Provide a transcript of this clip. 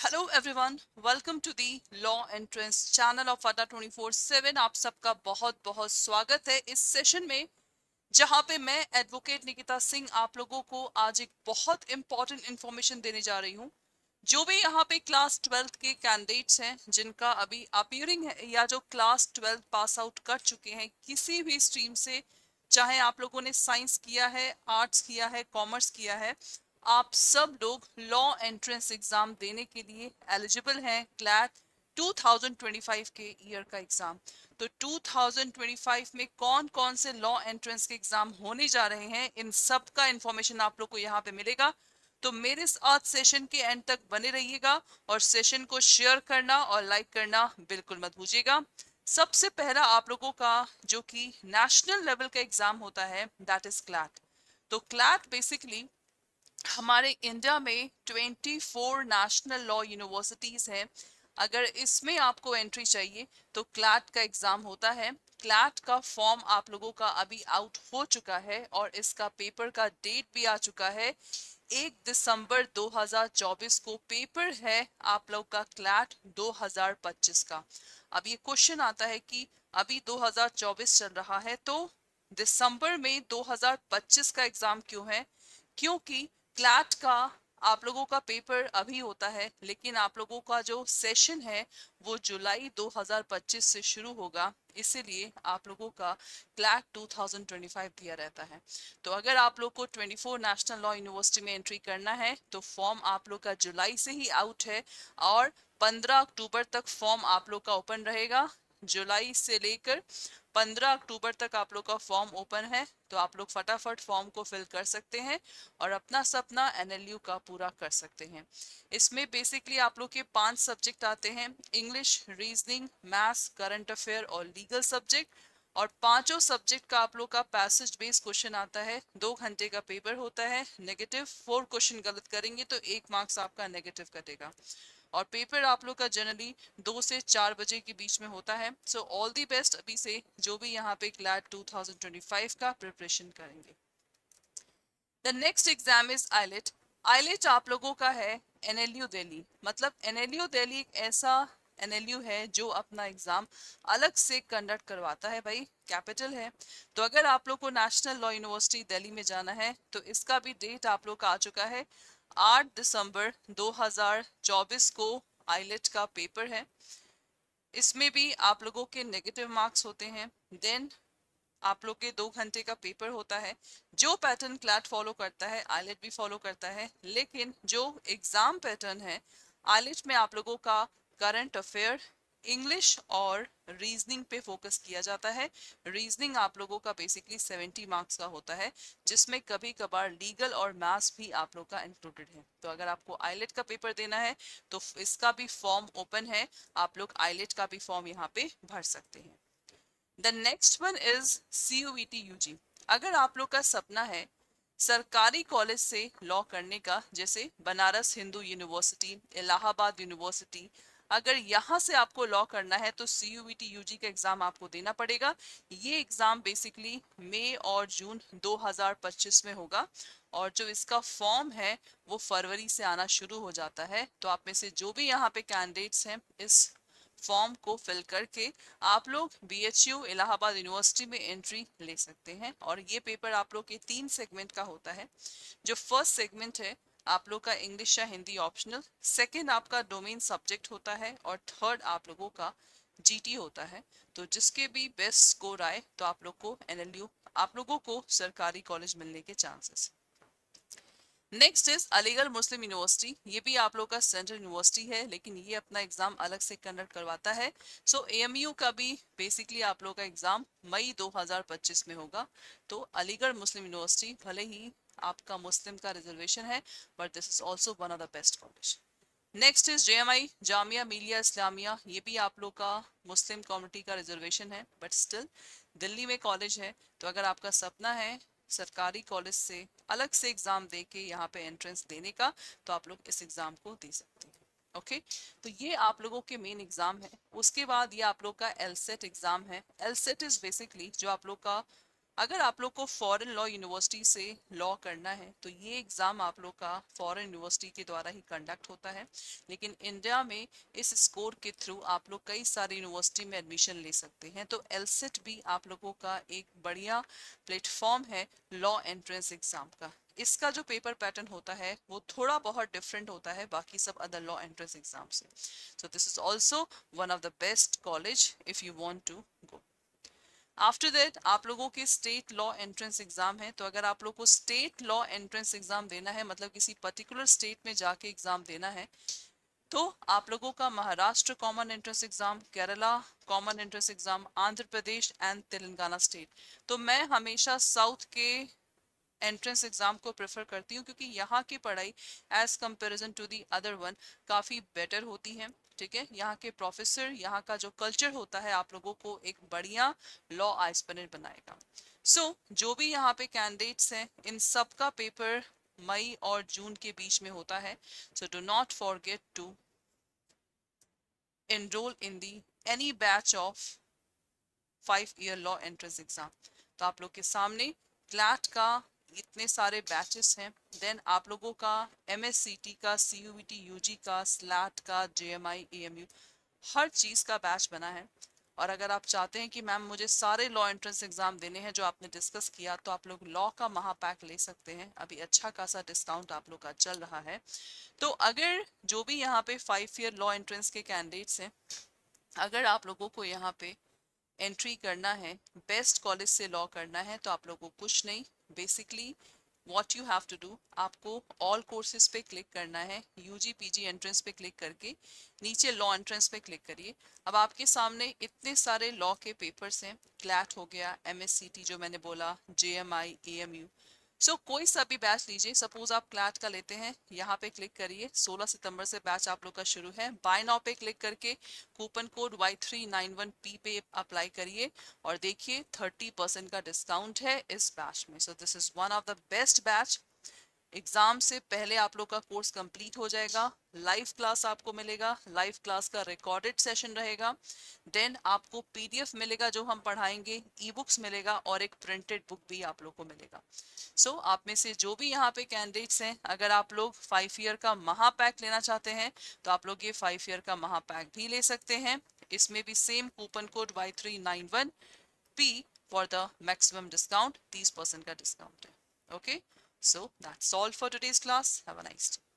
Hello everyone, welcome to the law entrance channel of Adda 24/7। आप सबका बहुत बहुत स्वागत है इस सेशन में, जहां पे मैं एडवोकेट निकिता सिंह आप लोगों को आज एक बहुत इंपॉर्टेंट इंफॉर्मेशन देने जा रही हूं। जो भी यहाँ पे क्लास 12th के कैंडिडेट्स हैं जिनका अभी अपीयरिंग है, या जो क्लास 12th पास आउट कर चुके हैं किसी भी स्ट्रीम से, चाहे आप लोगों ने साइंस किया है, आर्ट्स किया है, कॉमर्स किया है, आप सब लोग लॉ एंट्रेंस एग्जाम देने के लिए एलिजिबल हैं। क्लैट 2025 के ईयर का एग्जाम। तो 2025 में कौन कौन से लॉ एंट्रेंस के एग्जाम होने जा रहे हैं, इन सब का इंफॉर्मेशन आप लोग को यहाँ पे मिलेगा। तो मेरे इस आज सेशन के एंड तक बने रहिएगा और सेशन को शेयर करना और लाइक करना बिल्कुल मत भूलिएगा। सबसे पहला आप लोगों का जो कि नेशनल लेवल का एग्जाम होता है, दैट इज क्लैट। तो क्लैट बेसिकली हमारे इंडिया में 24 नेशनल लॉ यूनिवर्सिटीज हैं। अगर इसमें आपको एंट्री चाहिए तो क्लैट का एग्जाम होता है। क्लैट का फॉर्म आप लोगों का अभी आउट हो चुका है और इसका पेपर का डेट भी आ चुका है। 1 दिसंबर 2024 को पेपर है आप लोग का क्लैट 2025 का। अब ये क्वेश्चन आता है कि अभी 2024 चल रहा है तो दिसंबर में 2025 का एग्जाम क्यों है? क्योंकि क्लैट का आप लोगों का पेपर अभी होता है, लेकिन आप लोगों का जो सेशन है वो जुलाई 2025 से शुरू होगा, इसीलिए आप लोगों का क्लैट 2025 दिया रहता है। तो अगर आप लोग को 24 नेशनल लॉ यूनिवर्सिटी में एंट्री करना है तो फॉर्म आप लोग का जुलाई से ही आउट है और 15 अक्टूबर तक फॉर्म आप लोग का ओपन रहेगा। जुलाई से लेकर 15 अक्टूबर तक आप लोग का फॉर्म ओपन है, तो आप लोग फटाफट फॉर्म को फिल कर सकते हैं और अपना सपना एनएलयू का पूरा कर सकते हैं। इसमें बेसिकली आप लोग के 5 सब्जेक्ट आते हैं: English, reasoning, maths, current affair और लीगल सब्जेक्ट। और पांचों सब्जेक्ट का आप लोग का पैसेज बेस्ड क्वेश्चन आता है। 2 घंटे का पेपर होता है। नेगेटिव 4 क्वेश्चन गलत करेंगे तो 1 मार्क्स आपका नेगेटिव कटेगा। और पेपर आप लोग का जनरली 2 से 4 बजे के बीच में होता है। सो ऑल दी बेस्ट अभी से जो भी यहाँ पे क्लैट 2025 का प्रिपरेशन करेंगे। The next exam is eyelet. Eyelet आप लोगों का है एनएलयू दिल्ली। मतलब एनएलयू दिल्ली एक ऐसा एनएलयू है जो अपना एग्जाम अलग से कंडक्ट करवाता है भाई, कैपिटल है। तो अगर आप लोग को नेशनल लॉ यूनिवर्सिटी दिल्ली में जाना है तो इसका भी डेट आप लोग का आ चुका है। 8 दिसंबर 2024 को आईलेट का पेपर है। इसमें भी आप लोगों के नेगेटिव मार्क्स होते हैं। देन आप लोग के 2 घंटे का पेपर होता है। जो पैटर्न क्लैट फॉलो करता है आईलेट भी फॉलो करता है, लेकिन जो एग्जाम पैटर्न है आईलेट में आप लोगों का करंट अफेयर, इंग्लिश और रीजनिंग पे फोकस किया जाता है। रीजनिंग आप लोगों का बेसिकली 70 मार्क्स का होता है, जिसमें कभी कभार लीगल और मैथ्स भी आप लोग का इंक्लूडेड है। तो अगर आपको आईलेट का पेपर देना है तो इसका भी फॉर्म ओपन है, आप लोग आईलेट का भी फॉर्म यहाँ पे भर सकते हैं। The next one is CUET UG। अगर आप लोग का सपना है सरकारी कॉलेज से लॉ करने का, जैसे बनारस हिंदू यूनिवर्सिटी, इलाहाबाद यूनिवर्सिटी, अगर यहाँ से आपको लॉ करना है तो CUET UG का एग्जाम आपको देना पड़ेगा। ये एग्जाम बेसिकली मई और जून 2025 में होगा और जो इसका फॉर्म है वो फरवरी से आना शुरू हो जाता है। तो आप में से जो भी यहाँ पे कैंडिडेट्स हैं इस फॉर्म को फिल करके आप लोग BHU इलाहाबाद यूनिवर्सिटी में एंट्री ले सकते हैं। और ये पेपर आप लोग के 3 सेगमेंट का होता है। जो फर्स्ट सेगमेंट है आप लोग का इंग्लिश या हिंदी ऑप्शनल, सेकंड आपका डोमेन सब्जेक्ट होता है और थर्ड आप लोगों का GT होता है। तो जिसके भी बेस्ट स्कोर आए तो आप लोग को एनएलयू, आप लोगों को सरकारी कॉलेज मिलने के chances. Next is Aligarh Muslim university. ये भी आप लोग का सेंट्रल यूनिवर्सिटी है, लेकिन ये अपना एग्जाम अलग से कंडक्ट करवाता है। सो AMU का भी बेसिकली आप लोग का एग्जाम मई 2025 में होगा। तो अलीगढ़ मुस्लिम यूनिवर्सिटी भले ही आपका मुस्लिम का रिजर्वेशन है, but this is also one of the best college. Next is JMI, Jamia Millia Islamia. ये भी आप लोग का मुस्लिम कम्युनिटी का रिजर्वेशन है, बट स्टिल दिल्ली में कॉलेज है। तो अगर आपका सपना है सरकारी कॉलेज से अलग से एग्जाम दे के यहाँ पे एंट्रेंस देने का, तो आप लोग इस एग्जाम को दे सकते हैं। ओके, तो ये आप लोगों के मेन एग्जाम है। उसके बाद ये आप लोग का LSAT एग्जाम है। LSAT इज बेसिकली जो आप लोग का अगर आप लोग को फॉरेन लॉ यूनिवर्सिटी से लॉ करना है तो ये एग्ज़ाम आप लोग का फॉरेन यूनिवर्सिटी के द्वारा ही कंडक्ट होता है, लेकिन इंडिया में इस स्कोर के थ्रू आप लोग कई सारी यूनिवर्सिटी में एडमिशन ले सकते हैं। तो एलसेट भी आप लोगों का एक बढ़िया प्लेटफॉर्म है लॉ एंट्रेंस एग्ज़ाम का। इसका जो पेपर पैटर्न होता है वो थोड़ा बहुत डिफरेंट होता है बाकी सब अदर लॉ एंट्रेंस एग्जाम से। So this is also one of the best college if you want to go. After that आप लोगों के स्टेट लॉ एंट्रेंस एग्जाम है। तो अगर आप लोग को स्टेट लॉ एंट्रेंस एग्जाम देना है, मतलब किसी पर्टिकुलर स्टेट में जाके एग्जाम देना है, तो आप लोगों का Maharashtra common entrance exam, Kerala common entrance exam, Andhra Pradesh and Telangana state. तो मैं हमेशा साउथ के एंट्रेंस एग्जाम को प्रेफर करती हूँ क्योंकि यहाँ की पढ़ाई as comparison to the other one काफ़ी बेटर होती है। ठीक है, यहाँ के प्रोफेसर, यहाँ का जो कल्चर होता है आप लोगों को एक बढ़िया लॉ एस्पिरेंट बनाएगा। जो भी यहाँ पे कैंडिडेट्स हैं इन सब का पेपर मई और जून के बीच में होता है। So do not forget to enroll in the any batch of 5 year law entrance exam. तो आप लोग के सामने क्लैट का इतने सारे बैचेस हैं, देन आप लोगों का MSCT का, CUET UG का, स्लैट का, JMI AMU हर चीज़ का बैच बना है। और अगर आप चाहते हैं कि मैम मुझे सारे लॉ एंट्रेंस एग्जाम देने हैं जो आपने डिस्कस किया, तो आप लोग लॉ का महापैक ले सकते हैं। अभी अच्छा खासा डिस्काउंट आप लोग का चल रहा है। तो अगर जो भी यहाँ पे 5 year लॉ एंट्रेंस के कैंडिडेट्स हैं, अगर आप लोगों को यहाँ पे एंट्री करना है, बेस्ट कॉलेज से लॉ करना है, तो आप लोगों को कुछ नहीं, basically what you have to do, आपको ऑल कोर्सेज पे क्लिक करना है, यूजी पीजी एंट्रेंस पे क्लिक करके नीचे लॉ एंट्रेंस पे क्लिक करिए। अब आपके सामने इतने सारे लॉ के पेपर्स हैं, क्लैट हो गया, MSCT जो मैंने बोला, JMI AMU। कोई सा भी बैच लीजिए, सपोज आप क्लैट का लेते हैं, यहाँ पे क्लिक करिए, 16 सितंबर से बैच आप लोग का शुरू है। बाय नाउ पे क्लिक करके कूपन कोड Y391P पे अप्लाई करिए और देखिए 30% का डिस्काउंट है इस बैच में। सो this is one of the best batch. Exam से पहले आप लोग का कोर्स कंप्लीट हो जाएगा, लाइव क्लास आपको मिलेगा, लाइव क्लास का रिकॉर्डेड सेशन रहेगा, देन आपको PDF मिलेगा जो हम पढ़ाएंगे, ई बुक्स मिलेगा और एक प्रिंटेड बुक भी आप लोग को मिलेगा। आप में से जो भी यहाँ पे कैंडिडेट्स हैं, अगर आप लोग 5 year का महापैक लेना चाहते हैं तो आप लोग ये 5 year का महापैक भी ले सकते हैं। इसमें भी same coupon code Y391P for the maximum discount, 30% का डिस्काउंट है। Okay, so that's all for today's class. Have a nice day.